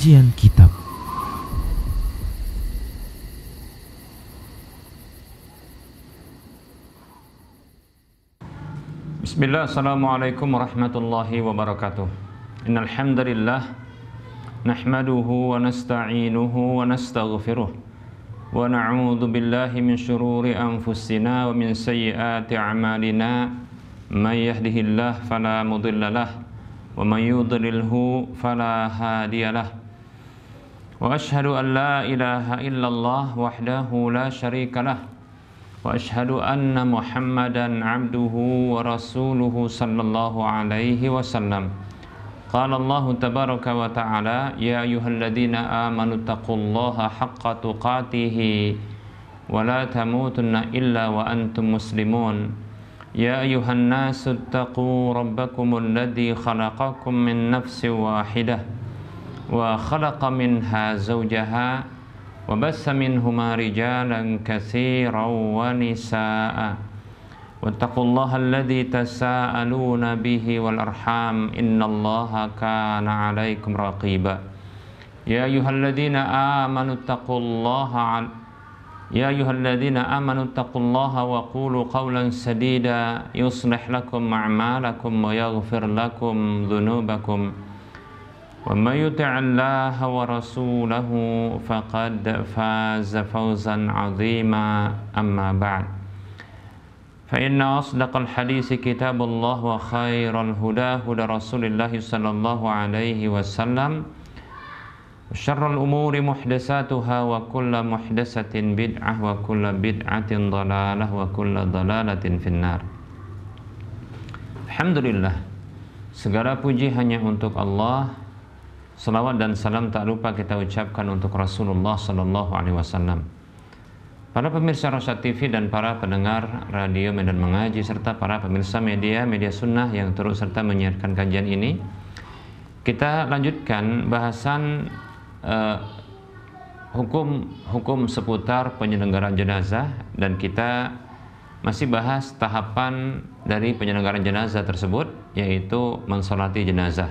Kajian Kitab. Bismillah, assalamualaikum warahmatullahi wabarakatuh. Innal hamdalillah nahmaduhu wa nasta'inuhu wa nastaghfiruh wa na'udzu billahi min syururi anfusina wa min sayyiati a'malina. May yahdihillahu fala mudhillalah wa may yudlilhu fala hadiyalah. Wa asyhadu an la ilaha illallah wahdahu la syarikalah wa asyhadu anna Muhammadan abduhu wa rasuluhu sallallahu alaihi wasallam. Qala Allah tabaraka wa ta'ala, ya ayyuhalladzina amanu taqullaha haqqa tuqatih wa la tamutunna illa wa antum muslimun. Ya ayyuhan nasu taqu rabbakumul ladzi khalaqakum min nafsin wahidah wa khalaqa minha zawjaha wa bassa minhuma rijalan katsiran wa nisaa wattaqullaha alladzi tasaaluna bihi wal arham innallaha kana 'alaikum raqiba. Ya ayyuhalladzina amanu taqullaha wa qulu qawlan sadida yuslih lakum a'malakum wa yaghfir lakum dhunubakum wa may yuti'illaha wa rasulahu faqad faza fawzan 'azima. Amma ba'd, fa inna asdaqal hadisi kitabullah wa khairal huda huda Rasulillah sallallahu alaihi wasallam wa syarrul umuri muhdatsatuha wa kullu muhdatsatin bid'ah wa kullu bid'atin dhalalah wa kullu dhalalatin finnar. Alhamdulillah, segala puji hanya untuk Allah. Salawat dan salam tak lupa kita ucapkan untuk Rasulullah sallallahu alaihi wasallam. Para pemirsa Rosyad TV dan para pendengar radio Medan Mengaji serta para pemirsa media sunnah yang turut serta menyiarkan kajian ini, kita lanjutkan bahasan hukum seputar penyelenggaraan jenazah, dan kita masih bahas tahapan dari penyelenggaraan jenazah tersebut, yaitu mensolati jenazah.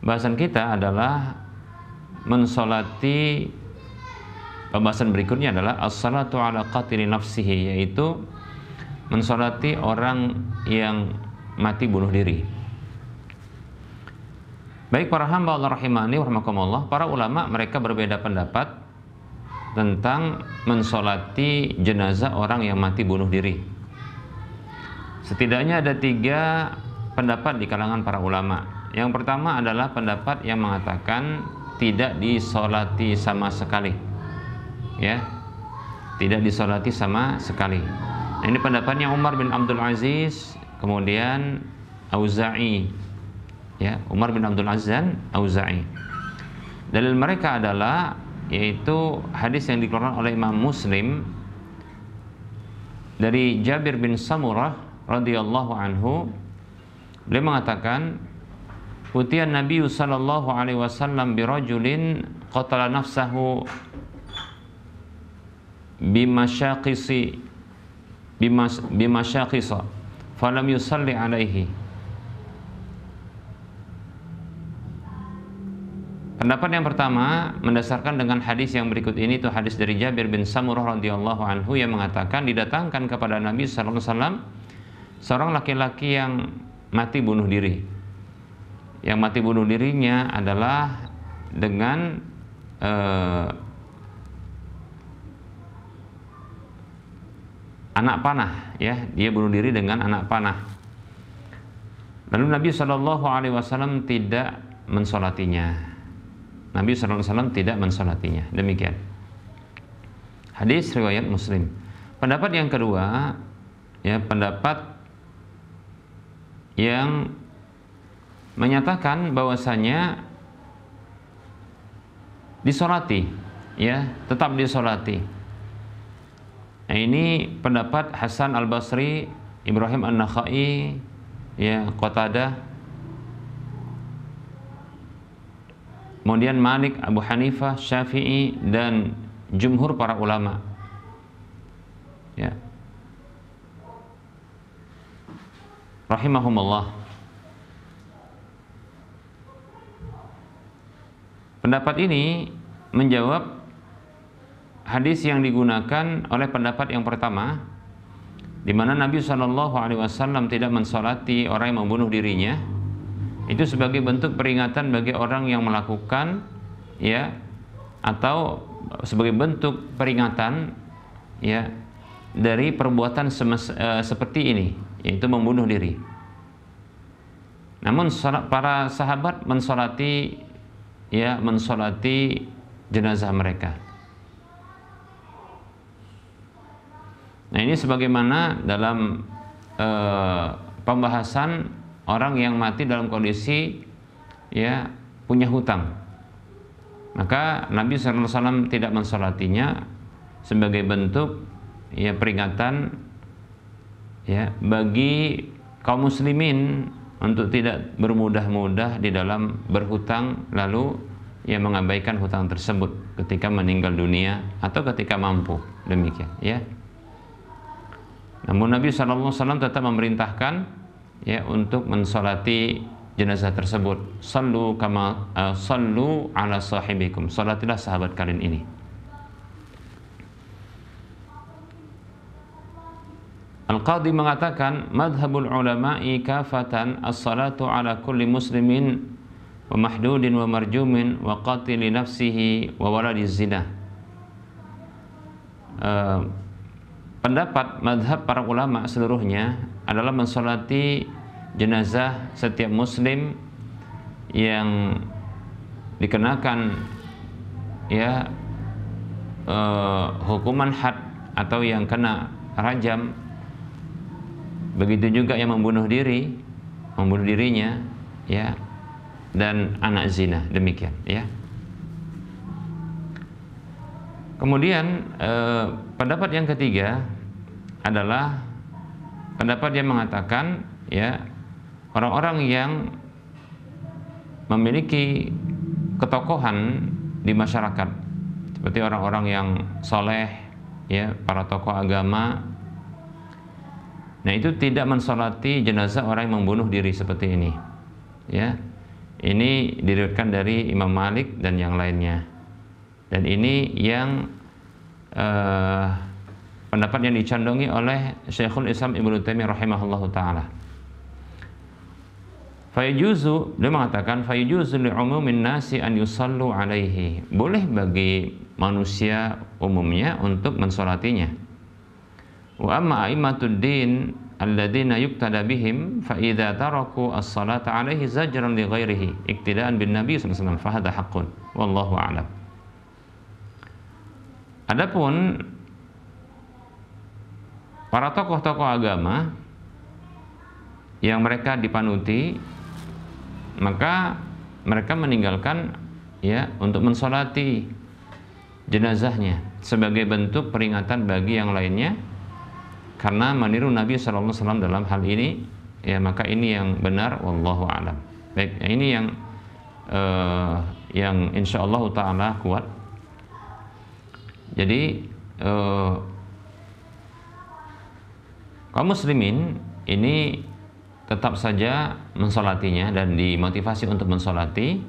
Bahasan kita adalah mensolati. Pembahasan berikutnya adalah as-salatu ala qatili nafsihi, yaitu mensolati orang yang mati bunuh diri. Baik para hamba Allah rahimani wa rahmakumullah, para ulama mereka berbeda pendapat tentang mensolati jenazah orang yang mati bunuh diri. Setidaknya ada 3 pendapat di kalangan para ulama. Yang pertama adalah pendapat yang mengatakan tidak disolati sama sekali, ya, tidak disolati sama sekali. Nah, ini pendapatnya Umar bin Abdul Aziz, kemudian Auza'i, ya, Umar bin Abdul Aziz dan Auza'i. Dalil mereka adalah yaitu hadis yang dikeluarkan oleh Imam Muslim dari Jabir bin Samurah radhiyallahu anhu. Beliau mengatakan, utiyan Nabi sallallahu alaihi wasallam birajulin qatala nafsahu bimasyaqisa falam yusalli alaihi. Pendapat yang pertama mendasarkan dengan hadis yang berikut ini, itu hadis dari Jabir bin Samurah radhiyallahu anhu yang mengatakan didatangkan kepada Nabi sallallahu alaihi wasallam seorang laki-laki yang mati bunuh diri. Yang mati bunuh dirinya adalah dengan anak panah, ya, dia bunuh diri dengan anak panah. Lalu Nabi Shallallahu Alaihi Wasallam tidak mensolatinya. Nabi Shallallahu Alaihi Wasallam tidak mensolatinya. Demikian hadis riwayat Muslim. Pendapat yang kedua, ya, pendapat yang menyatakan bahwasanya disolati, ya, tetap disolati. Nah, ini pendapat Hasan Al-Basri, Ibrahim An-Nakhai, ya, Qatadah, kemudian Malik, Abu Hanifah, Syafi'i, dan jumhur para ulama, ya, rahimahumullah. pendapat ini menjawab hadis yang digunakan oleh pendapat yang pertama, di mana Nabi SAW tidak mensolati orang yang membunuh dirinya. Itu sebagai bentuk peringatan bagi orang yang melakukan, ya, atau sebagai bentuk peringatan, ya, dari perbuatan seperti ini, yaitu membunuh diri. Namun para sahabat mensolati jenazah mereka. Nah, ini sebagaimana dalam pembahasan orang yang mati dalam kondisi, ya, punya hutang. Maka Nabi SAW tidak mensolatinya sebagai bentuk, ya, peringatan, ya, bagi kaum muslimin untuk tidak bermudah-mudah di dalam berhutang lalu, ya, mengabaikan hutang tersebut ketika meninggal dunia atau ketika mampu, demikian, ya. Namun Nabi SAW tetap memerintahkan, ya, untuk mensolati jenazah tersebut. Sallu ala sahibikum, salatilah sahabat kalian ini. Al-Qadhi mengatakan, madhabul ulama'i kafatan as-salatu ala kulli muslimin wa mahdudin wa marjumin wa qatili nafsihi wa waladiz zina. Pendapat madhab para ulama seluruhnya adalah mensolati jenazah setiap muslim yang dikenakan, ya, hukuman had atau yang kena rajam. Begitu juga yang membunuh dirinya, ya, dan anak zina, demikian, ya. Kemudian pendapat yang ketiga adalah pendapat yang mengatakan, ya, orang-orang yang memiliki ketokohan di masyarakat seperti orang-orang yang soleh, ya, para tokoh agama. Nah, itu tidak mensolati jenazah orang yang membunuh diri seperti ini, ya. Ini diriwayatkan dari Imam Malik dan yang lainnya. Dan ini yang pendapat yang dicandongi oleh Syekhul Islam Ibnu Taimiyah rahimahullahu taala. Fayujuzu, dia mengatakan fayujuzu li'umumin nasi an yusallu alaihi. Boleh bagi manusia umumnya untuk mensolatinya. Wa amma a'immatud din alladzina yuqtada bihim fa idza taraku as-salata alaihi zajran li ghairihi iktidaan bin nabi sallallahu alaihi wasallam fa hadha haqqun wallahu a'lam. Adapun para tokoh-tokoh agama yang mereka dipanuti, maka mereka meninggalkan, ya, untuk mensolati jenazahnya sebagai bentuk peringatan bagi yang lainnya karena meniru Nabi SAW dalam hal ini, ya, maka ini yang benar, wallahu a'lam. Baik, ini yang insyaallah taala kuat. Jadi kaum muslimin ini tetap saja mensolatinya dan dimotivasi untuk mensolati.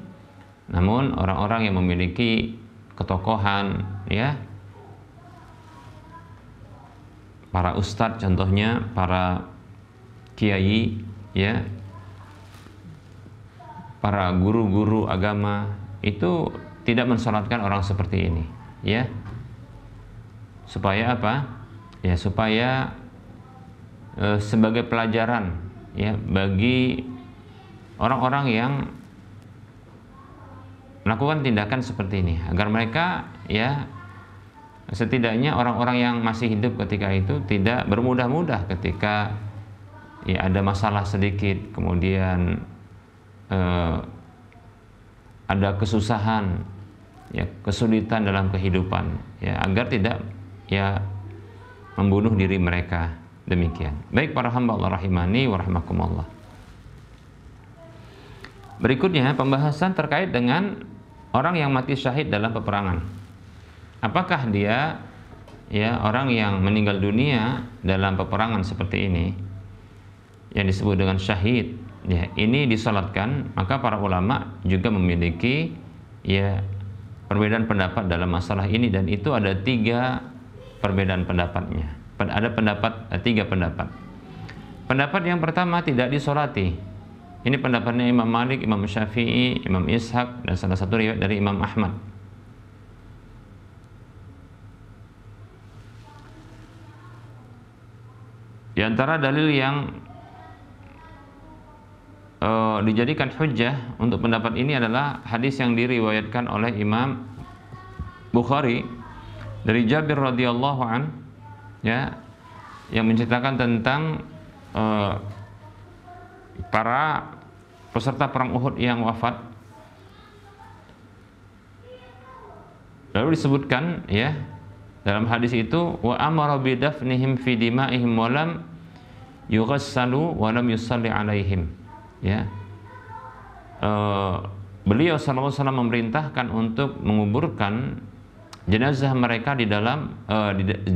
Namun orang-orang yang memiliki ketokohan, ya, para ustadz contohnya, para kiai, ya, para guru-guru agama, itu tidak mensolatkan orang seperti ini, ya. Supaya apa? Ya, supaya sebagai pelajaran, ya, bagi orang-orang yang melakukan tindakan seperti ini, agar mereka, ya, setidaknya orang-orang yang masih hidup ketika itu tidak bermudah-mudah ketika, ya, ada masalah sedikit, kemudian ada kesusahan, ya, kesulitan dalam kehidupan, ya, agar tidak, ya, membunuh diri mereka, demikian. Baik para hamba Allah rahimani wa rahimakumullah. Berikutnya pembahasan terkait dengan orang yang mati syahid dalam peperangan. Apakah dia, ya, orang yang meninggal dunia dalam peperangan seperti ini yang disebut dengan syahid, ya, ini disalatkan? Maka para ulama juga memiliki, ya, perbedaan pendapat dalam masalah ini, dan itu ada 3 perbedaan pendapatnya. Ada tiga pendapat. Pendapat yang pertama, tidak disolati. Ini pendapatnya Imam Malik, Imam Syafi'i, Imam Ishaq, dan salah satu riwayat dari Imam Ahmad. Di antara dalil yang dijadikan hujjah untuk pendapat ini adalah hadis yang diriwayatkan oleh Imam Bukhari dari Jabir radhiyallahu an, ya, yang menceritakan tentang para peserta perang Uhud yang wafat. Lalu disebutkan, ya, dalam hadis itu, wa amara bidafnihim fi dima'ihim wa lam yughassalu wa lam yusalli alaihim. Ya. Beliau sallallahu alaihi wasallam memerintahkan untuk menguburkan jenazah mereka di dalam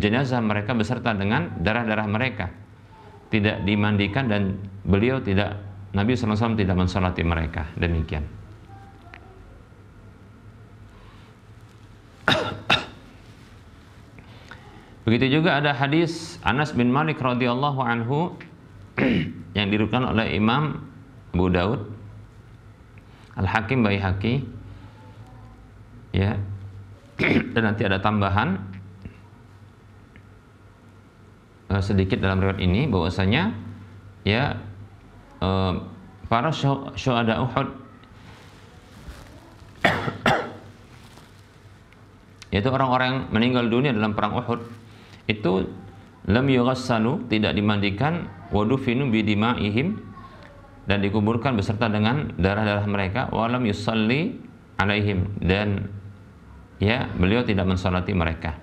jenazah mereka beserta dengan darah-darah mereka. Tidak dimandikan, dan beliau tidak, Nabi sallallahu alaihi wasallam tidak mensalati mereka. Demikian. Begitu juga ada hadis Anas bin Malik radhiyallahu anhu yang diriwayatkan oleh Imam Abu Daud, Al-Hakim, Baihaqi, ya. Dan nanti ada tambahan sedikit dalam riwayat ini, bahwasanya, ya, para syuhada Uhud, yaitu orang-orang yang meninggal dunia dalam perang Uhud, itu lam yughassalu, tidak dimandikan, wa dufinu bidima'ihim, dan dikuburkan beserta dengan darah-darah mereka, wa lam yusalli alaihim, dan, ya, beliau tidak mensalati mereka.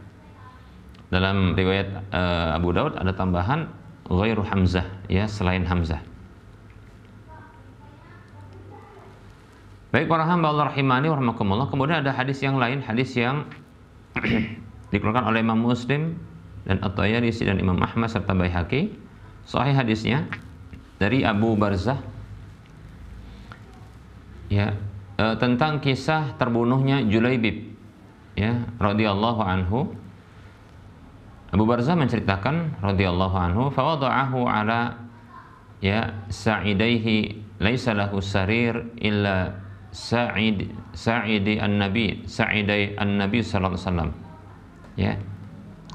Dalam riwayat Abu Daud ada tambahan ghairu Hamzah, ya, selain Hamzah. Baik para hamba Allah rahimani wa rahmakumullah. Kemudian ada hadis yang lain, hadis yang dikeluarkan oleh Imam Muslim dan At-Tayalisi dan Imam Ahmad serta Baihaqi. Sahih hadisnya dari Abu Barzah, ya, tentang kisah terbunuhnya Julaibib, ya, radhiyallahu anhu. Abu Barzah menceritakan radhiyallahu anhu, fawada'ahu ala, ya, sa'idaihi laisa lahu sarir illa sa'idai an-nabi sallallahu alaihi wasallam, ya.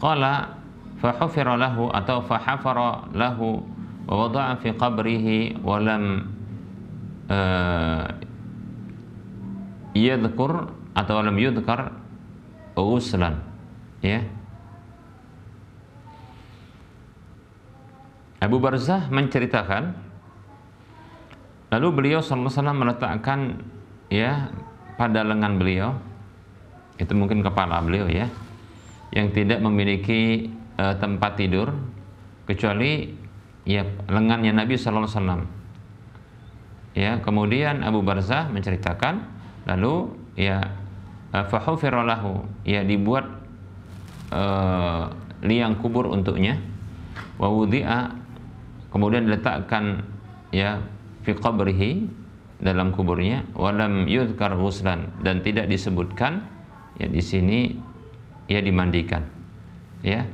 Qala fa hufira lahu atau fa hafara lahu wa wada'a fi qabrihi wa lam yadhkur atau lam yudhkar ghuslan, ya. Abu Barzah menceritakan, lalu beliau sallallahu alaihi wasallam meletakkan, ya, pada lengan beliau, itu mungkin kepala beliau, ya, yang tidak memiliki tempat tidur kecuali, ya, lengannya Nabi sallallahu alaihi wasallam. Ya, kemudian Abu Barzah menceritakan, lalu, ya, fa hufira lahu, ya, dibuat liang kubur untuknya, wa wudi'a, kemudian diletakkan, ya, fi qabrihi, dalam kuburnya, walam yudhkar ghuslan, dan tidak disebutkan, ya, di sini, ya, dimandikan, ya.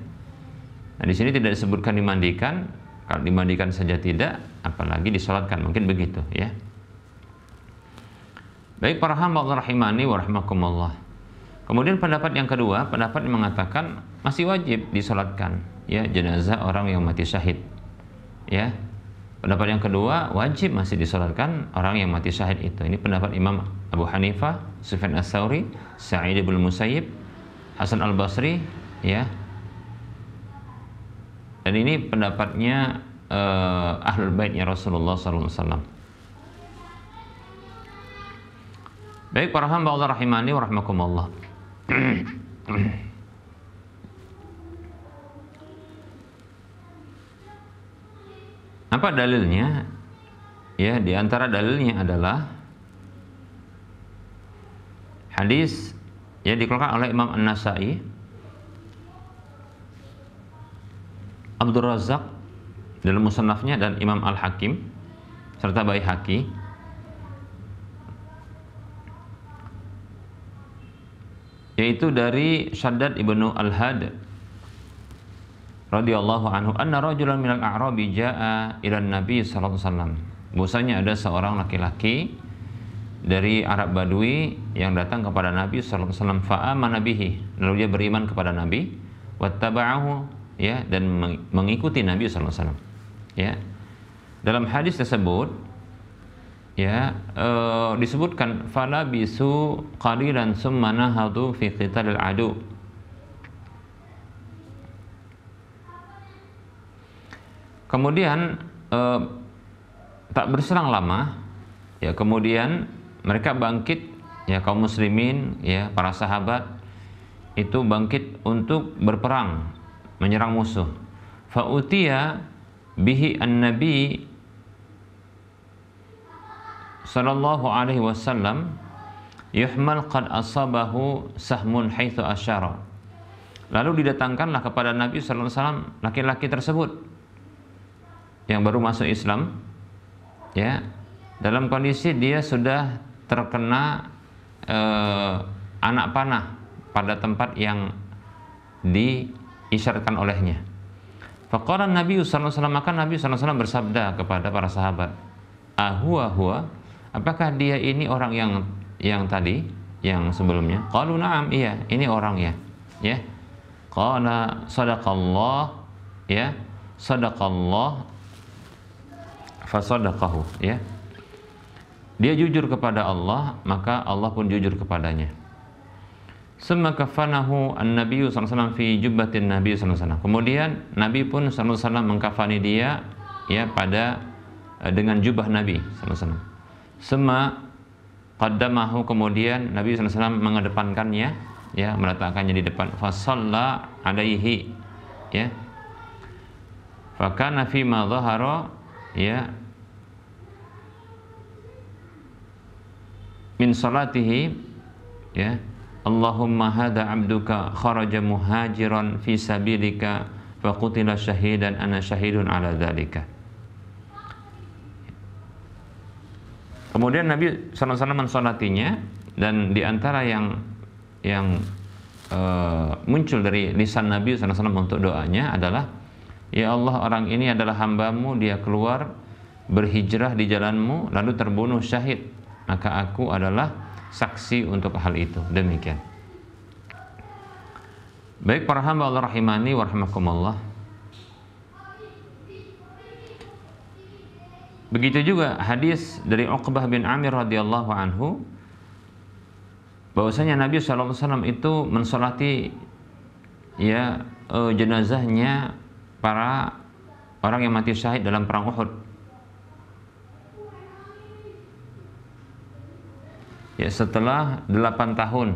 Nah, di sini tidak disebutkan dimandikan. Kalau dimandikan saja tidak, apalagi disolatkan, mungkin begitu, ya. Baik para hamba Allah rahimani wa rahmakumullah. Kemudian pendapat yang kedua, pendapat yang mengatakan masih wajib disolatkan, ya, jenazah orang yang mati syahid, ya. Pendapat yang kedua, wajib masih disolatkan orang yang mati syahid itu. Ini pendapat Imam Abu Hanifah, Sufyan Ats-Tsauri, Sa'id bin Musayyib, Hasan Al-Basri, ya. Dan ini pendapatnya Ahlul Baitnya Rasulullah SAW. Baik para hamba Allah rahimani wa rahmakumullah. Apa dalilnya? Ya, di antara dalilnya adalah hadis yang dikeluarkan oleh Imam An-Nasa'i, Abdul Razak dalam musannafnya, dan Imam Al-Hakim serta Baihaqi, yaitu dari Shaddad ibnu Al-Had radhiyallahu anhu, anna rajulan minal a'rabi jaa ila Nabi sallallahu alaihi wasallam. Bahwasanya ada seorang laki-laki dari Arab Badui yang datang kepada Nabi sallallahu alaihi wasallam, fa amana bihi, lalu dia beriman kepada Nabi, wattaba'ahu, ya, dan mengikuti Nabi sallallahu alaihi wasallam. Ya. Dalam hadis tersebut, ya, disebutkan fala bisu qalilan summa nahadu fi qitalil adu. Kemudian tak berselang lama, ya, kemudian mereka bangkit, ya, kaum muslimin, ya, para sahabat itu bangkit untuk berperang menyerang musuh. Fa utiya bihi an-nabi sallallahu alaihi wasallam yuhmal qad asabahu sahmun haitsu asyara. Lalu didatangkanlah kepada Nabi sallallahu alaihi wasallam laki-laki tersebut yang baru masuk Islam, ya, dalam kondisi dia sudah terkena anak panah pada tempat yang diisyaratkan olehnya. Faqala Nabi sallallahu alaihi wasallam, maka Nabi sallallahu alaihi wasallam bersabda kepada para sahabat, huwa, apakah dia ini orang yang tadi, yang sebelumnya? Qalu na'am, iya, ini orangnya, ya. Qala sadaqallah, ya, sadaqallah fasadaqahu, ya. Dia jujur kepada Allah, maka Allah pun jujur kepadanya. Summa kafanahu an-nabiy sallallahu alaihi wasallam fi jubbatin nabiy sallallahu alaihi wasallam. Kemudian Nabi pun sallallahu alaihi wasallam mengkafani dia, ya, pada dengan jubah Nabi sallallahu alaihi wasallam. Summa qaddamahu, kemudian Nabi sallallahu alaihi wasallam mengedepankannya, ya, meletakkannya di depan. Fa shalla alaihi, ya. Fa kana fi ma dhahara, ya, min salatihi, ya, Allahumma hadha abduka kharaja muhajiran fi sabilika fa qutila syahidan ana syahidun ala dzalika. Kemudian Nabi sallallahu alaihi wasallam mensolatinya, dan di antara yang muncul dari lisan Nabi sallallahu alaihi wasallam untuk doanya adalah, ya Allah, orang ini adalah hambamu, dia keluar berhijrah di jalanmu lalu terbunuh syahid, maka aku adalah saksi untuk hal itu. Demikian. Baik para hamba Allah rahimani wa rahimakumullah. Begitu juga hadis dari Uqbah bin Amir radhiyallahu anhu, bahwasanya Nabi sallallahu alaihi wasallam itu mensolati, ya, jenazahnya para orang yang mati syahid dalam perang Uhud. Ya, setelah 8 tahun,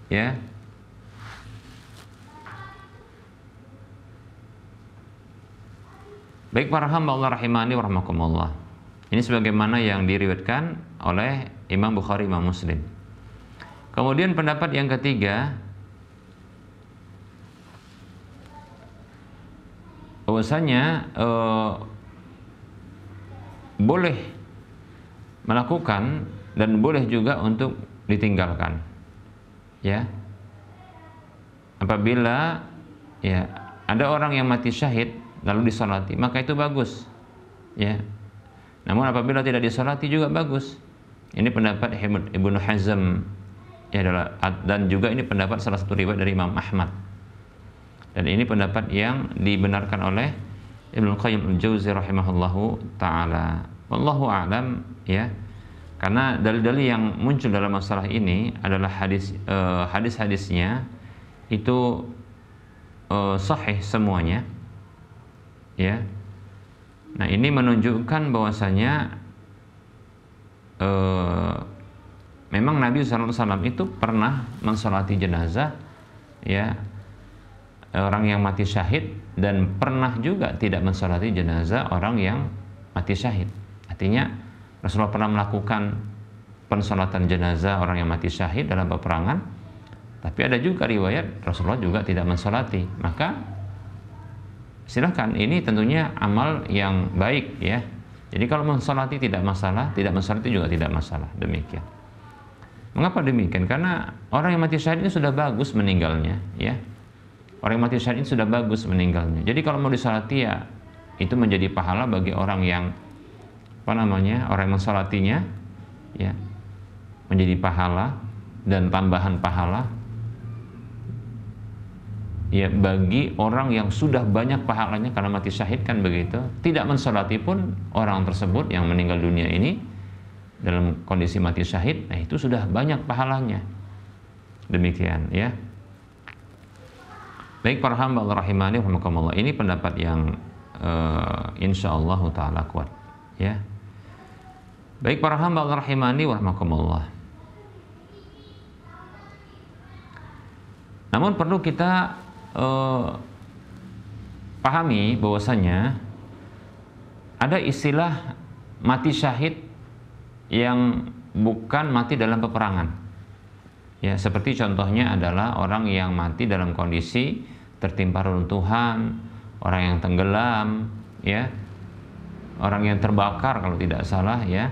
ya, baik para hamba Allah rahimani wa rahmakumullah. Ini sebagaimana yang diriwayatkan oleh Imam Bukhari, Imam Muslim. Kemudian pendapat yang ketiga, bahwasanya boleh melakukan dan boleh juga untuk ditinggalkan, ya, apabila, ya, ada orang yang mati syahid lalu disolati, maka itu bagus, ya. Namun apabila tidak disolati juga bagus. Ini pendapat Ibnu Hazm, ya, dan juga ini pendapat salah satu riwayat dari Imam Ahmad, dan ini pendapat yang dibenarkan oleh Ibnu Qayyim al-Jauzi rahimahullahu taala. Wallahu a'lam, ya. Karena dalil-dalil yang muncul dalam masalah ini adalah hadis-hadisnya itu sahih semuanya, ya. Nah, ini menunjukkan bahwasanya memang Nabi SAW itu pernah mensolati jenazah, ya, orang yang mati syahid, dan pernah juga tidak mensolati jenazah orang yang mati syahid. Artinya Rasulullah pernah melakukan pensolatan jenazah orang yang mati syahid dalam peperangan, tapi ada juga riwayat Rasulullah juga tidak mensolati. Maka silahkan, ini tentunya amal yang baik, ya. Jadi kalau mensolati tidak masalah, tidak mensolati juga tidak masalah. Demikian. Mengapa demikian? Karena orang yang mati syahid ini sudah bagus meninggalnya, ya. Orang yang mati syahid ini sudah bagus meninggalnya. Jadi kalau mau disolati ya itu menjadi pahala bagi orang yang orang yang mensolatinya, ya, menjadi pahala dan tambahan pahala, ya, bagi orang yang sudah banyak pahalanya karena mati syahid, kan begitu. Tidak mensolati pun orang tersebut yang meninggal dunia ini dalam kondisi mati syahid, nah itu sudah banyak pahalanya. Demikian, ya. Baik para hamba Allah rahimani rahimakumullah, ini pendapat yang insyaallah taala kuat, ya. Baik para hamba Allah rahimani rahimakumullah. Namun perlu kita pahami bahwasanya ada istilah mati syahid yang bukan mati dalam peperangan. Ya, seperti contohnya adalah orang yang mati dalam kondisi tertimpa reruntuhan, orang yang tenggelam, ya, orang yang terbakar kalau tidak salah, ya.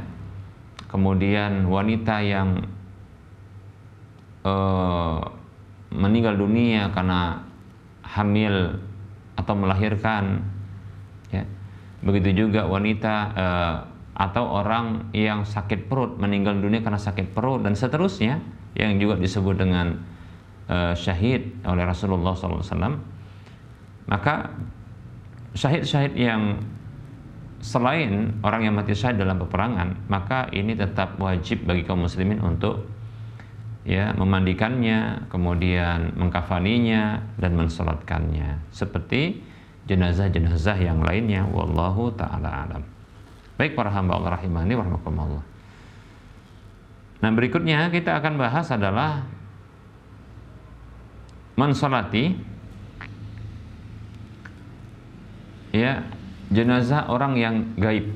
Kemudian wanita yang meninggal dunia karena hamil atau melahirkan, ya. Begitu juga wanita atau orang yang sakit perut, meninggal dunia karena sakit perut, dan seterusnya, yang juga disebut dengan syahid oleh Rasulullah SAW. Maka syahid-syahid yang selain orang yang mati syahid dalam peperangan, maka ini tetap wajib bagi kaum muslimin untuk, ya, memandikannya, kemudian mengkafaninya dan mensolatkannya seperti jenazah-jenazah yang lainnya. Wallahu ta'ala alam. Baik para hamba Allah rahimani warahmatullah. Nah, berikutnya kita akan bahas adalah mensolati, ya, jenazah orang yang gaib.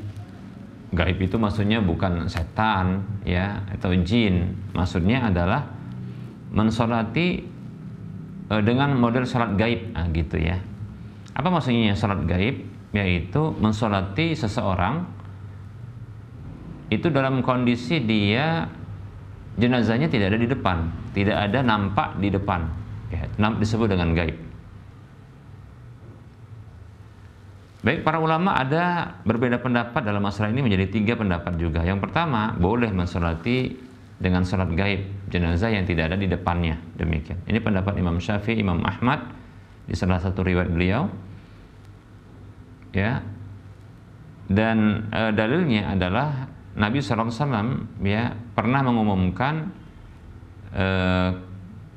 Gaib itu maksudnya bukan setan, ya, atau jin. Maksudnya adalah mensolati dengan model salat gaib, nah, gitu, ya. Apa maksudnya salat gaib? Yaitu mensolati seseorang itu dalam kondisi dia jenazahnya tidak ada di depan, tidak ada nampak di depan, ya, disebut dengan gaib. Baik, para ulama ada berbeda pendapat dalam masalah ini menjadi 3 pendapat juga. Yang pertama, boleh mensolati dengan salat gaib jenazah yang tidak ada di depannya, demikian. Ini pendapat Imam Syafi'i, Imam Ahmad di salah satu riwayat beliau, ya. Dan dalilnya adalah Nabi SAW, ya, pernah mengumumkan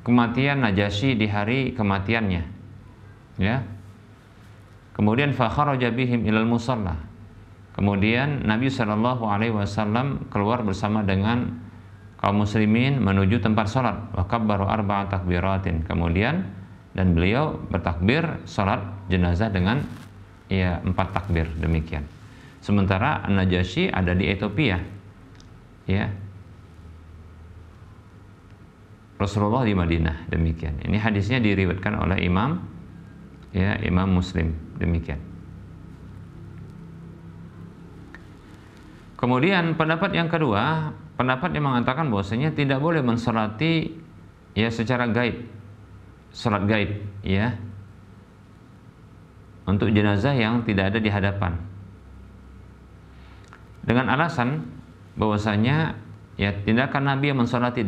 kematian Najasyi di hari kematiannya, ya. Kemudian fakharaja bihim ilal musalla. Kemudian Nabi SAW keluar bersama dengan kaum muslimin menuju tempat salat. Wa kabbaru arba'a takbiratin. Kemudian dan beliau bertakbir salat jenazah dengan, ya, 4 takbir, demikian. Sementara Najasyi ada di Ethiopia, ya. Rasulullah di Madinah, demikian. Ini hadisnya diriwayatkan oleh Imam, ya, Imam Muslim, demikian. Kemudian pendapat yang kedua, pendapat yang mengatakan bahwasanya tidak boleh mensolati, ya, secara gaib, salat gaib, ya, untuk jenazah yang tidak ada di hadapan, dengan alasan bahwasanya, ya, tindakan Nabi yang mensolati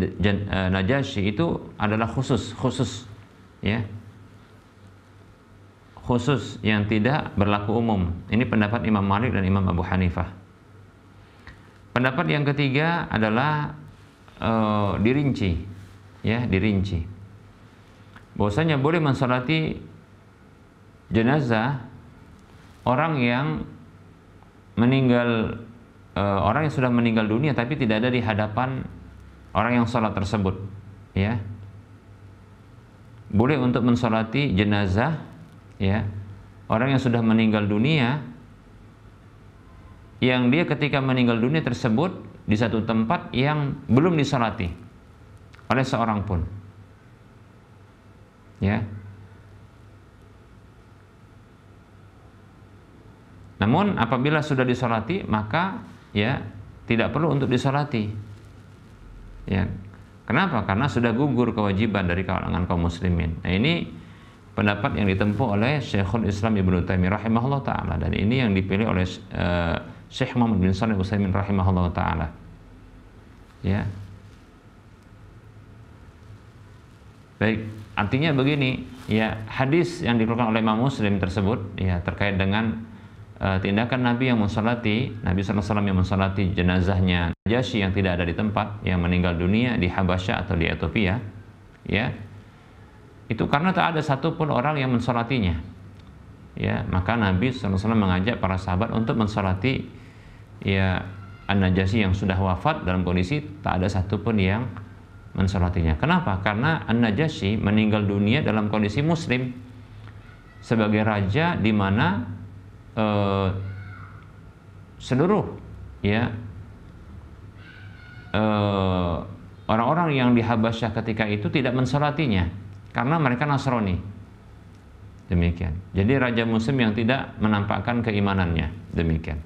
Najasyi itu adalah khusus, ya, khusus yang tidak berlaku umum. Ini pendapat Imam Malik dan Imam Abu Hanifah. Pendapat yang ketiga adalah dirinci, ya, dirinci bahwasanya boleh mensolati jenazah orang yang meninggal, orang yang sudah meninggal dunia tapi tidak ada di hadapan orang yang sholat tersebut, ya. Boleh untuk mensolati jenazah, ya, orang yang sudah meninggal dunia, yang dia ketika meninggal dunia tersebut di satu tempat yang belum disolati oleh seorang pun, ya. Namun apabila sudah disolati, maka, ya, tidak perlu untuk disolati, ya. Kenapa? Karena sudah gugur kewajiban dari kalangan kaum muslimin. Nah, ini pendapat yang ditempuh oleh Syekhul Islam Ibnu Taimiyah rahimahullah taala, dan ini yang dipilih oleh Syekh Muhammad bin Shalih Al-Utsaimin rahimahullah taala. Ya. Baik, artinya begini, ya, hadis yang dikeluarkan oleh Imam Muslim tersebut ya terkait dengan tindakan Nabi yang mensolati, Nabi SAW yang mensolati jenazahnya Najasyi yang tidak ada di tempat, yang meninggal dunia di Habasyah atau di Ethiopia, ya, itu karena tak ada satupun orang yang mensolatinya, ya, maka Nabi SAW mengajak para sahabat untuk mensolati, ya, An-Najasyi yang sudah wafat dalam kondisi tak ada satupun yang mensolatinya. Kenapa? Karena An-Najasyi meninggal dunia dalam kondisi muslim sebagai raja, di mana seluruh, ya, orang-orang yang di Habasyah ketika itu tidak mensolatinya karena mereka Nasrani. Demikian. Jadi raja muslim yang tidak menampakkan keimanannya. Demikian.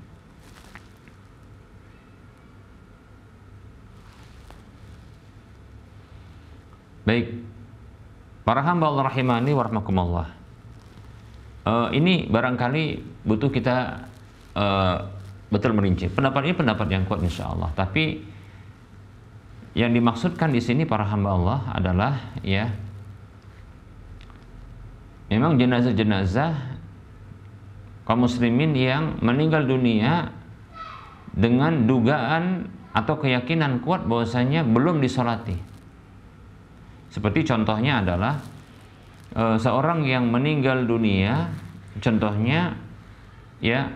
Baik, para hamba Allah rahimani wa rahmakumullah. Ini barangkali butuh kita betul merinci. Pendapat ini pendapat yang kuat insya Allah. Tapi yang dimaksudkan di sini para hamba Allah adalah, ya, memang jenazah-jenazah kaum muslimin yang meninggal dunia dengan dugaan atau keyakinan kuat bahwasanya belum disolati. Seperti contohnya adalah seorang yang meninggal dunia, contohnya, ya,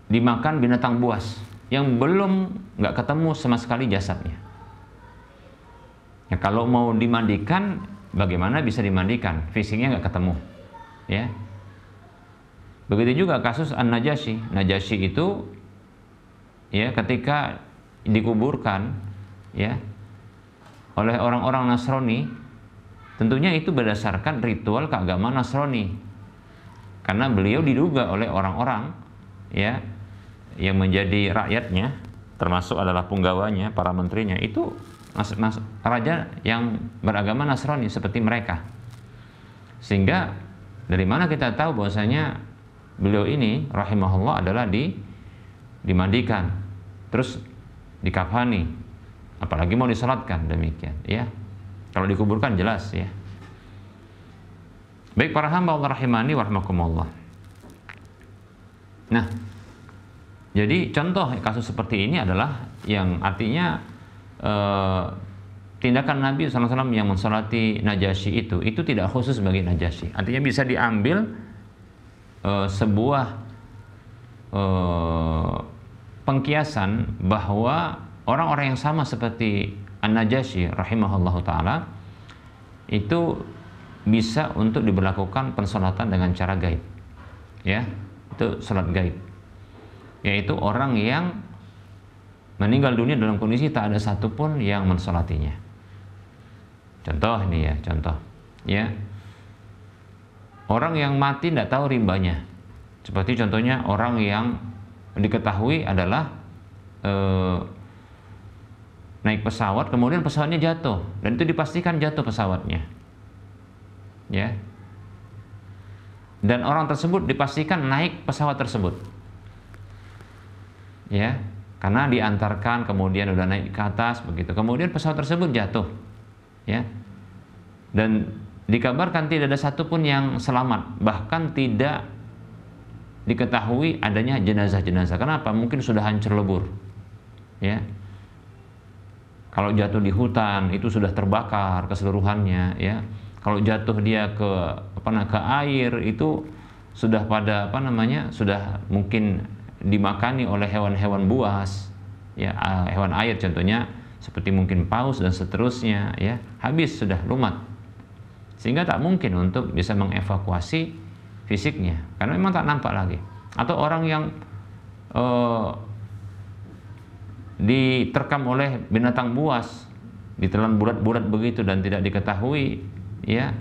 dimakan binatang buas yang belum nggak ketemu sama sekali jasadnya. Ya, kalau mau dimandikan, bagaimana bisa dimandikan? Fisiknya nggak ketemu, ya. Begitu juga kasus An-Najasyi. Najasyi itu, ya, ketika dikuburkan, ya, oleh orang-orang Nasrani, tentunya itu berdasarkan ritual keagamaan Nasrani, karena beliau diduga oleh orang-orang, ya, yang menjadi rakyatnya, termasuk adalah punggawanya, para menterinya, itu raja yang beragama Nasrani seperti mereka. Sehingga dari mana kita tahu bahwasanya beliau ini rahimahullah adalah dimandikan, terus dikafani, apalagi mau disalatkan, demikian, ya. Kalau dikuburkan jelas, ya. Baik para hamba Allah rahimani wa rahmakumullah. Nah, jadi contoh kasus seperti ini adalah yang artinya tindakan Nabi SAW yang mensolati Najasyi itu tidak khusus bagi Najasyi. Artinya bisa diambil sebuah pengkiasan bahwa orang-orang yang sama seperti An-Najasyi rahimahullahu ta'ala itu bisa untuk diberlakukan pensolatan dengan cara gaib, ya, itu salat gaib, yaitu orang yang meninggal dunia dalam kondisi tak ada satupun yang mensolatinya. Contoh ini, ya, contoh, ya, orang yang mati tidak tahu rimbanya, seperti contohnya orang yang diketahui adalah naik pesawat, kemudian pesawatnya jatuh, dan itu dipastikan jatuh pesawatnya, ya, dan orang tersebut dipastikan naik pesawat tersebut, ya, karena diantarkan kemudian udah naik ke atas begitu, kemudian pesawat tersebut jatuh, ya, dan dikabarkan tidak ada satupun yang selamat, bahkan tidak diketahui adanya jenazah-jenazah. Kenapa? Mungkin sudah hancur lebur, ya. Kalau jatuh di hutan itu sudah terbakar keseluruhannya, ya. Kalau jatuh dia ke air itu sudah pada sudah mungkin dimakani oleh hewan-hewan buas, ya, hewan air contohnya seperti mungkin paus dan seterusnya, ya, habis, sudah lumat, sehingga tak mungkin untuk bisa mengevakuasi fisiknya karena memang tak nampak lagi. Atau orang yang diterkam oleh binatang buas, ditelan bulat-bulat begitu dan tidak diketahui, ya,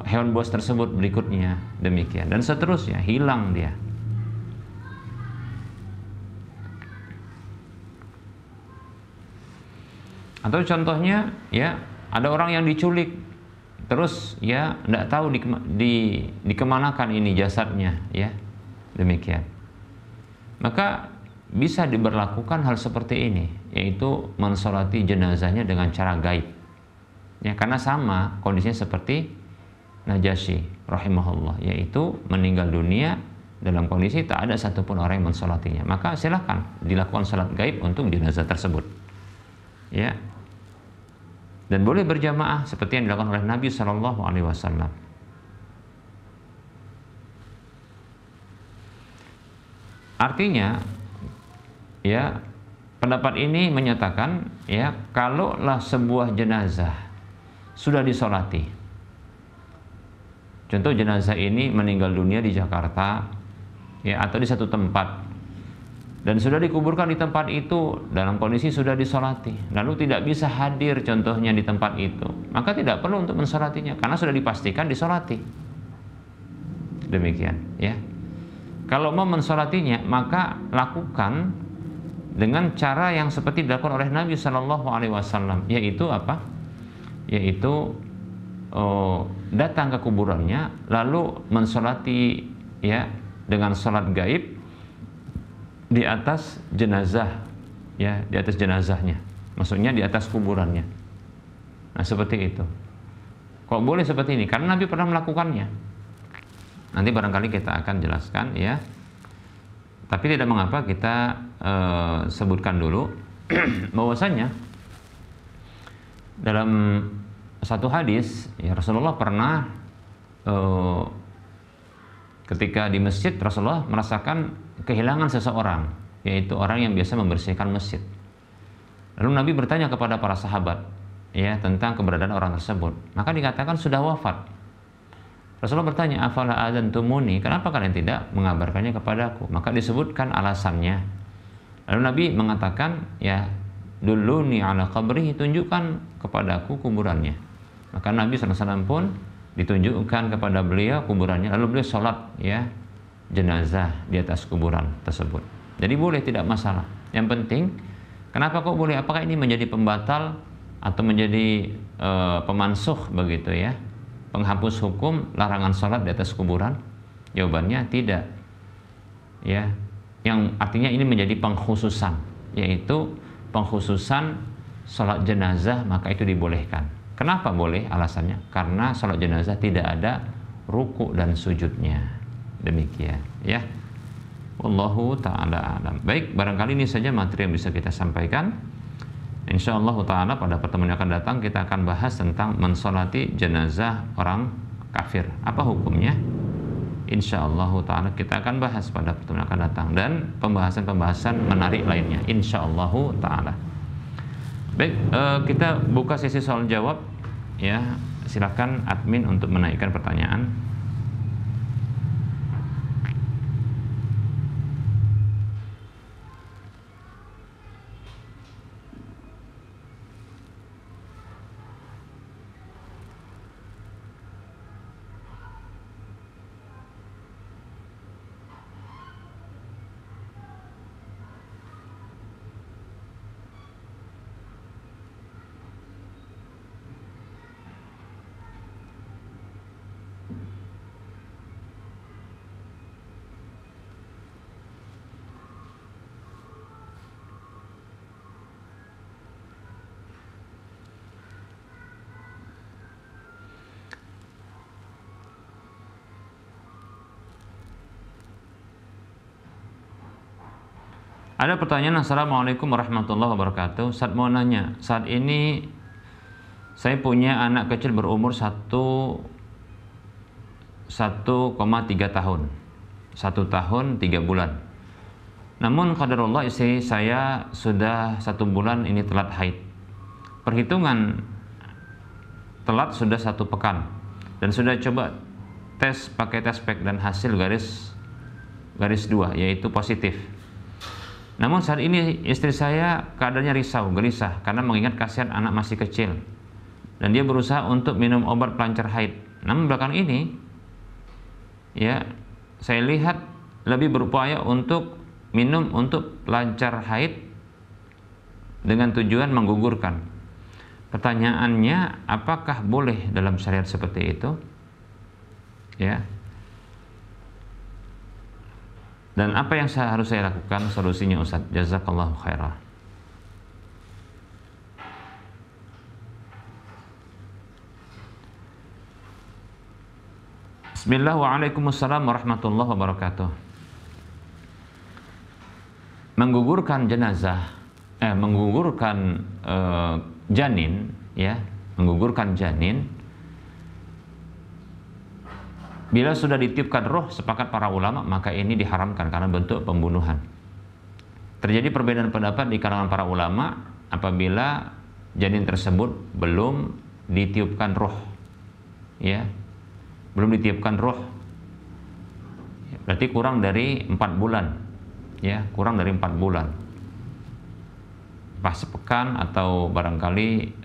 hewan buas tersebut berikutnya, demikian, dan seterusnya, hilang dia. Atau contohnya ya, ada orang yang diculik, terus ya tidak tahu dikemanakan ini jasadnya, ya demikian. Maka bisa diberlakukan hal seperti ini, yaitu mensolati jenazahnya dengan cara gaib. Ya, karena sama kondisinya seperti Najasyi rahimahullah, yaitu meninggal dunia dalam kondisi tak ada satupun orang yang mensolatinya. Maka silahkan dilakukan salat gaib untuk jenazah tersebut. Ya. Dan boleh berjamaah seperti yang dilakukan oleh Nabi Shallallahu Alaihi Wasallam. Artinya, ya pendapat ini menyatakan, ya kalaulah sebuah jenazah sudah disolati, contoh jenazah ini meninggal dunia di Jakarta, ya atau di satu tempat, dan sudah dikuburkan di tempat itu dalam kondisi sudah disolati, lalu tidak bisa hadir contohnya di tempat itu, maka tidak perlu untuk mensolatinya karena sudah dipastikan disolati. Demikian, ya. Kalau mau mensolatinya, maka lakukan dengan cara yang seperti dilakukan oleh Nabi Shallallahu Alaihi Wasallam, yaitu apa? Yaitu datang ke kuburannya, lalu mensolati, ya dengan sholat gaib di atas jenazah, ya di atas jenazahnya, maksudnya di atas kuburannya. Nah seperti itu. Kok boleh seperti ini? Karena Nabi pernah melakukannya. Nanti barangkali kita akan jelaskan, ya. Tapi tidak mengapa kita sebutkan dulu bahwasanya dalam satu hadis, ya Rasulullah pernah ketika di masjid, Rasulullah merasakan kehilangan seseorang, yaitu orang yang biasa membersihkan masjid. Lalu Nabi bertanya kepada para sahabat, ya tentang keberadaan orang tersebut. Maka dikatakan sudah wafat. Rasulullah bertanya, afala adzantumuni, kenapa kalian tidak mengabarkannya kepadaku? Maka disebutkan alasannya. Lalu Nabi mengatakan, ya duluni ala qabrihi, tunjukkan kepadaku kuburannya. Maka Nabi SAW pun ditunjukkan kepada beliau kuburannya, lalu beliau sholat, ya jenazah di atas kuburan tersebut. Jadi boleh, tidak masalah. Yang penting, kenapa kok boleh? Apakah ini menjadi pembatal atau menjadi pemansuh begitu, ya, penghapus hukum larangan sholat di atas kuburan? Jawabannya tidak, ya. Yang artinya ini menjadi pengkhususan, yaitu pengkhususan sholat jenazah, maka itu dibolehkan. Kenapa boleh? Alasannya karena sholat jenazah tidak ada ruku dan sujudnya. Demikian, ya. Wallahu ta'ala alam. Baik, barangkali ini saja materi yang bisa kita sampaikan. Insyaallah ta'ala pada pertemuan yang akan datang kita akan bahas tentang mensolati jenazah orang kafir. Apa hukumnya? Insyaallah ta'ala kita akan bahas pada pertemuan yang akan datang, dan pembahasan-pembahasan menarik lainnya insyaallah ta'ala. Baik, kita buka sesi soal jawab, ya. Silakan admin untuk menaikkan pertanyaan. Ada pertanyaan, assalamualaikum warahmatullahi wabarakatuh. Ustaz mau nanya, saat ini saya punya anak kecil berumur 1,3 tahun, 1 tahun 3 bulan. Namun qadarullah istri saya sudah 1 bulan ini telat haid. Perhitungan telat sudah 1 pekan, dan sudah coba tes pakai tes pack dan hasil garis 2, yaitu positif. Namun saat ini istri saya keadaannya risau, gelisah karena mengingat kasihan anak masih kecil, dan dia berusaha untuk minum obat pelancar haid. Namun belakangan ini, ya, saya lihat lebih berupaya untuk minum untuk pelancar haid dengan tujuan menggugurkan. Pertanyaannya, apakah boleh dalam syariat seperti itu? Ya. Dan apa yang harus saya lakukan? Solusinya Ustaz. Jazakallahu khairah. Bismillah, waalaikumsalam warahmatullahi wabarakatuh. Menggugurkan jenazah, menggugurkan janin, ya, menggugurkan janin. Bila sudah ditiupkan roh, sepakat para ulama, maka ini diharamkan karena bentuk pembunuhan. Terjadi perbedaan pendapat di kalangan para ulama apabila janin tersebut belum ditiupkan roh, ya, belum ditiupkan roh, berarti kurang dari 4 bulan, ya, kurang dari 4 bulan, pas sepekan atau barangkali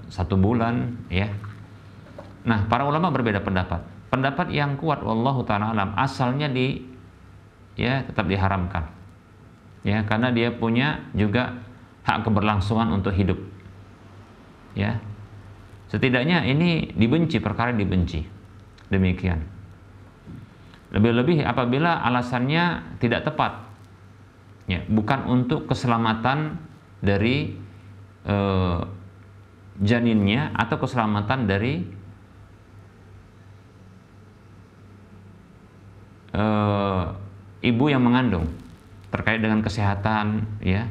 1 bulan, ya. Nah, para ulama berbeda pendapat. Pendapat yang kuat, wallahu ta'ala alam, asalnya tetap diharamkan, ya, karena dia punya juga hak keberlangsungan untuk hidup, ya. Setidaknya ini dibenci, perkara dibenci. Demikian. Lebih-lebih apabila alasannya tidak tepat, ya, bukan untuk keselamatan dari janinnya atau keselamatan dari ibu yang mengandung, terkait dengan kesehatan, ya,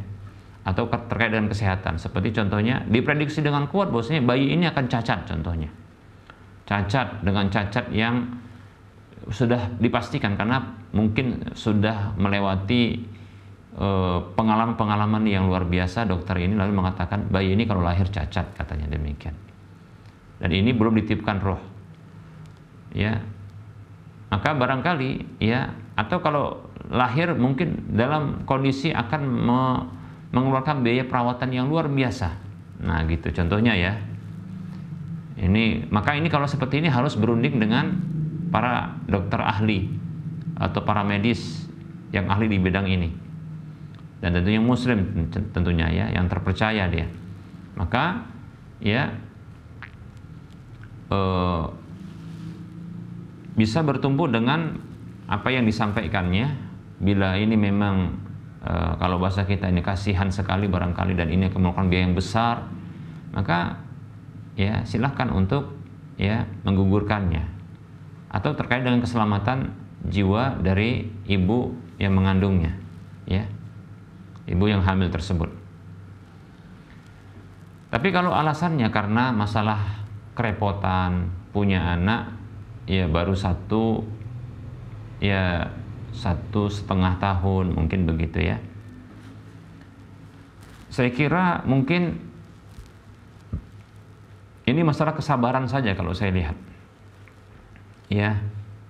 atau terkait dengan kesehatan. Seperti contohnya diprediksi dengan kuat bahwasanya bayi ini akan cacat, contohnya cacat dengan cacat yang sudah dipastikan karena mungkin sudah melewati pengalaman-pengalaman yang luar biasa. Dokter ini lalu mengatakan bayi ini kalau lahir cacat, katanya demikian, dan ini belum ditiupkan roh, ya. Maka barangkali, ya, atau kalau lahir mungkin dalam kondisi akan mengeluarkan biaya perawatan yang luar biasa. Nah, gitu contohnya, ya. Maka ini kalau seperti ini harus berunding dengan para dokter ahli atau para medis yang ahli di bidang ini, dan tentunya muslim, tentunya, ya, yang terpercaya dia. Maka, ya, bisa bertumbuh dengan apa yang disampaikannya. Bila ini memang kalau bahasa kita ini kasihan sekali barangkali, dan ini akan memakan biaya yang besar, maka, ya, silahkan untuk, ya, menggugurkannya. Atau terkait dengan keselamatan jiwa dari ibu yang mengandungnya, ya, ibu yang hamil tersebut. Tapi kalau alasannya karena masalah kerepotan, punya anak, ya, baru 1,5 tahun, mungkin begitu, ya. Saya kira mungkin ini masalah kesabaran saja kalau saya lihat, ya,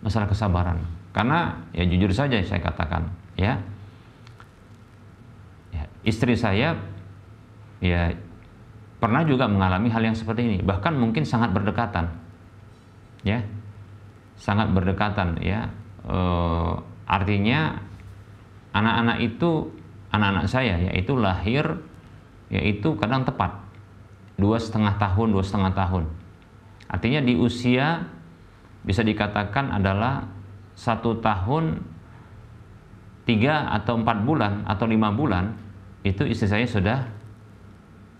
masalah kesabaran. Karena, ya, jujur saja saya katakan, ya, istri saya, ya, pernah juga mengalami hal yang seperti ini, bahkan mungkin sangat berdekatan, ya, sangat berdekatan, ya. Artinya anak-anak saya, yaitu lahir, yaitu kadang tepat 2,5 tahun. Artinya di usia bisa dikatakan adalah 1 tahun 3 atau 4 bulan atau 5 bulan, itu istri saya sudah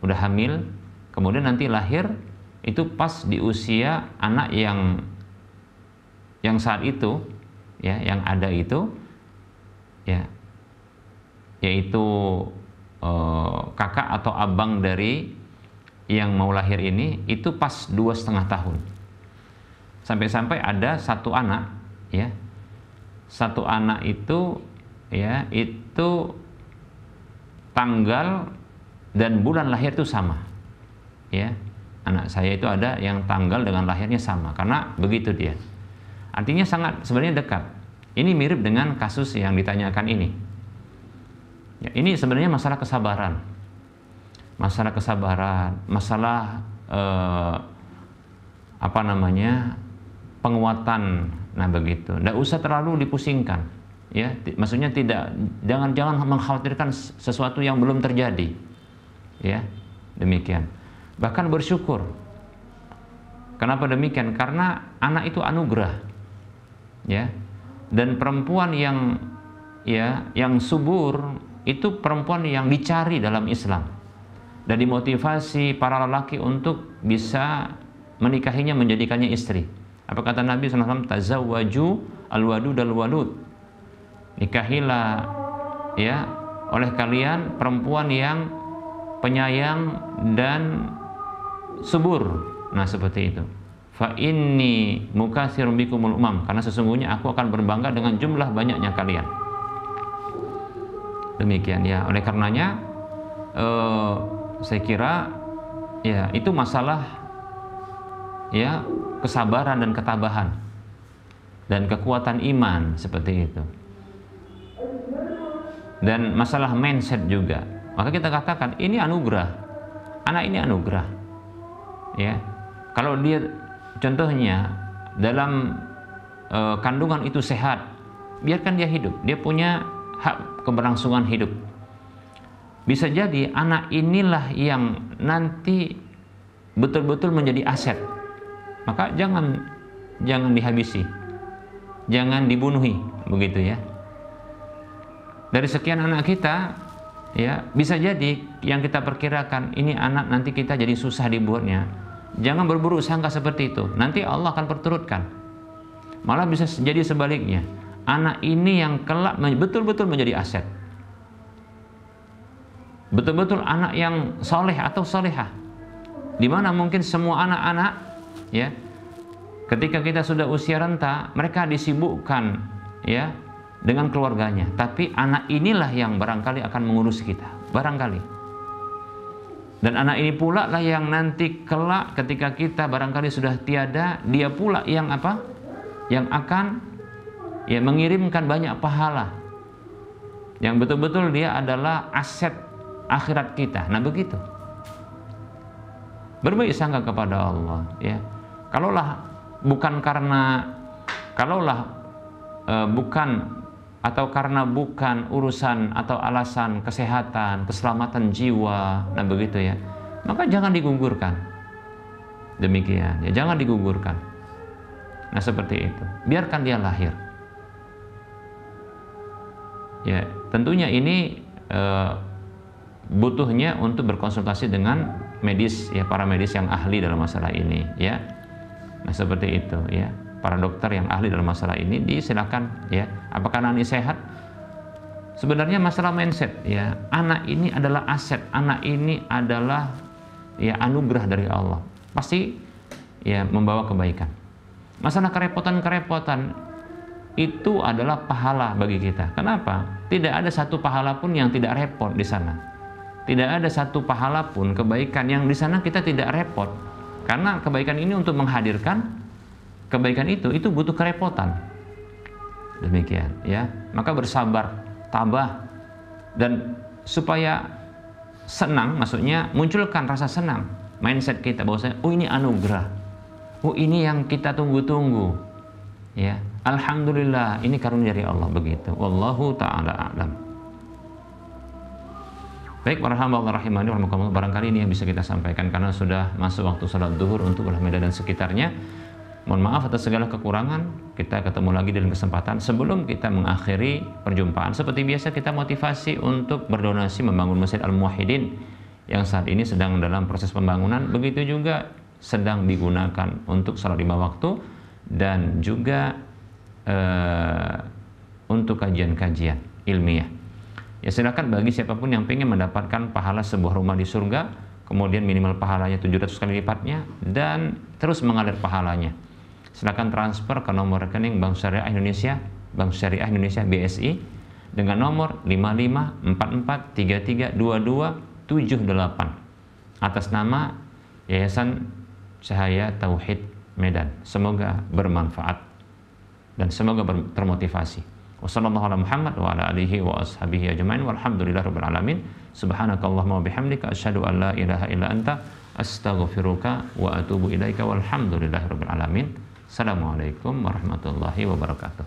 hamil. Kemudian nanti lahir itu pas di usia anak yang saat itu, ya, yang ada itu, ya, yaitu kakak atau abang dari yang mau lahir ini, itu pas 2,5 tahun. Sampai-sampai ada satu anak, ya, satu anak itu, ya, itu tanggal dan bulan lahir itu sama, ya. Anak saya itu ada yang tanggal dengan lahirnya sama, karena begitu dia. Artinya sangat sebenarnya dekat. Ini mirip dengan kasus yang ditanyakan ini. Ya, ini sebenarnya masalah kesabaran. Masalah kesabaran, masalah penguatan. Nah, begitu. Nggak usah terlalu dipusingkan, ya. Maksudnya jangan mengkhawatirkan sesuatu yang belum terjadi, ya. Demikian. bahkan bersyukur. Kenapa demikian? Karena anak itu anugerah, ya. Dan perempuan yang subur itu perempuan yang dicari dalam Islam dan dimotivasi para lelaki untuk bisa menikahinya, menjadikannya istri. Apa kata Nabi SAW? Tazawwaju al-wadud al-walud. Nikahilah ya oleh kalian perempuan yang penyayang dan subur. Nah, seperti itu. Fa inni mukatsirun bikumul umam, karena sesungguhnya aku akan berbangga dengan jumlah banyaknya kalian. Demikian ya. Oleh karenanya saya kira ya itu masalah ya kesabaran dan ketabahan dan kekuatan iman seperti itu. Dan masalah mindset juga. Maka kita katakan ini anugerah. Anak ini anugerah. Ya. Kalau dia contohnya dalam kandungan itu sehat, biarkan dia hidup. Dia punya hak keberlangsungan hidup. Bisa jadi anak inilah yang nanti betul-betul menjadi aset. Maka jangan dihabisi. Jangan dibunuhi, begitu ya. Dari sekian anak kita, ya, bisa jadi yang kita perkirakan ini anak nanti kita jadi susah dibuatnya. Jangan berburuk sangka seperti itu. Nanti Allah akan perturutkan. Malah bisa jadi sebaliknya. Anak ini yang kelak betul-betul menjadi aset. Betul-betul anak yang soleh atau solehah. Dimana mungkin semua anak-anak, ya, ketika kita sudah usia renta, mereka disibukkan, ya, dengan keluarganya. Tapi anak inilah yang barangkali akan mengurus kita. Barangkali. Dan anak ini pula lah yang nanti kelak ketika kita barangkali sudah tiada, dia pula yang apa? Yang akan ya mengirimkan banyak pahala. Yang betul-betul dia adalah aset akhirat kita. Nah, begitu. Berbaik sangka kepada Allah, ya. Kalaulah bukan urusan atau alasan kesehatan, keselamatan jiwa, nah begitu ya, maka jangan digugurkan. Demikian ya, jangan digugurkan. Nah, seperti itu. Biarkan dia lahir. Ya, tentunya ini butuhnya untuk berkonsultasi dengan medis, ya, para medis yang ahli dalam masalah ini, ya. Nah, seperti itu ya. Para dokter yang ahli dalam masalah ini disilakan, ya. Apakah anak ini sehat? Sebenarnya masalah mindset, ya. Anak ini adalah aset, anak ini adalah ya anugerah dari Allah. Pasti ya membawa kebaikan. Masalah kerepotan-kerepotan itu adalah pahala bagi kita. Kenapa? Tidak ada satu pahala pun yang tidak repot di sana. Tidak ada satu pahala pun kebaikan yang di sana kita tidak repot. Karena kebaikan ini untuk menghadirkan kebaikan itu butuh kerepotan. Demikian ya. Maka bersabar, tabah, dan supaya senang, maksudnya munculkan rasa senang, mindset kita bahwasanya oh ini anugerah. Oh ini yang kita tunggu-tunggu. Ya. Alhamdulillah, ini karunia dari Allah, begitu. Wallahu taala a'lam. Baik, para hamba Allah rahimani wa rahimakumullah, barangkali ini yang bisa kita sampaikan karena sudah masuk waktu salat zuhur untuk Medan dan sekitarnya. Mohon maaf atas segala kekurangan. Kita ketemu lagi dalam kesempatan. Sebelum kita mengakhiri perjumpaan, seperti biasa kita motivasi untuk berdonasi membangun Masjid Al-Muwahhidin yang saat ini sedang dalam proses pembangunan. Begitu juga sedang digunakan untuk salat 5 waktu dan juga untuk kajian-kajian ilmiah. Ya, silakan bagi siapapun yang ingin mendapatkan pahala sebuah rumah di surga, kemudian minimal pahalanya 700 kali lipatnya dan terus mengalir pahalanya. Silakan transfer ke nomor rekening Bank Syariah Indonesia, Bank Syariah Indonesia BSI dengan nomor 5544332278 atas nama Yayasan Cahaya Tauhid Medan. Semoga bermanfaat dan semoga termotivasi. Wassalamualaikum warahmatullahi wa ala alihi wa ashabihi ajmain walhamdulillahirabbil alamin. Subhanakallahumma wa bihamdika asyhadu an la ilaha illa anta astaghfiruka wa atubu ilaika walhamdulillahirabbil alamin. Assalamualaikum warahmatullahi wabarakatuh.